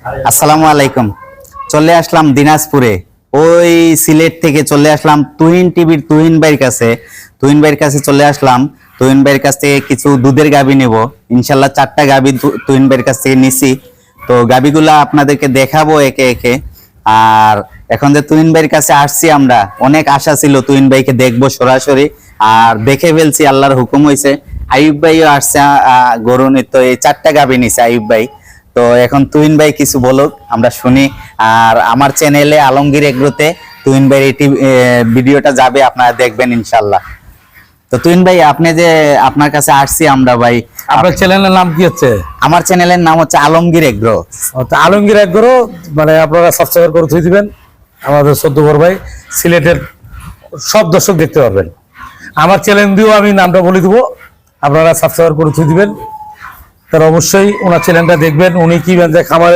আসসালামু আলাইকুম। চলে আসলাম দিনাজপুরে, ওই সিলেট থেকে চলে আসলাম তুহিন টিভির তুহিন ভাইয়ের কাছে। তুহিন ভাইয়ের কাছে চলে আসলাম, তুহিন ভাইয়ের কাছ থেকে কিছু দুধের গাভী নেব। ইনশাল্লাহ 4টা গাভী তুহিন ভাইয়ের কাছ থেকে নিছি। তো গাভীগুলা আপনাদেরকে দেখাবো একে একে। আর এখন যে তুহিন ভাইয়ের কাছে আসছি, আমরা অনেক আশা ছিল তুহিন ভাইকে দেখবো সরাসরি, আর দেখে ফেলছি, আল্লাহর হুকুম হয়েছে। আইয়ুব ভাইও আসছে, গরু নিতে এই 4টা গাভী নিছে আইয়ুব ভাই। তো এখন তুহিন ভাই কিছু বলুক, আমরা শুনি। আর আমার চ্যানেলে আলমগীর এগ্রোতে তুহিন ভাই ভিডিওটা যাবে, আপনারা দেখবেন ইনশাল্লাহ। তো তুহিন ভাই, আপনি যে আপনার কাছে আসছি আমরা ভাই, আপনার চ্যানেলের নাম কি হচ্ছে? আমার চ্যানেলের নাম হচ্ছে আলমগীর এগ্রো। আলমগীর এগ্রো, মানে আপনারা সাবস্ক্রাইব করে থুই দিবেন। আমাদের 14 বড় ভাই সিলেটের সব দর্শক দেখতে পারবেন। আমার চ্যানেল দিয়েও আমি নামটা বলে দিব, আপনারা সাবস্ক্রাইব করে থুই দিবেন। তারা অবশ্যই ওনার চ্যানেলটা দেখবেন। উনি কি খামারে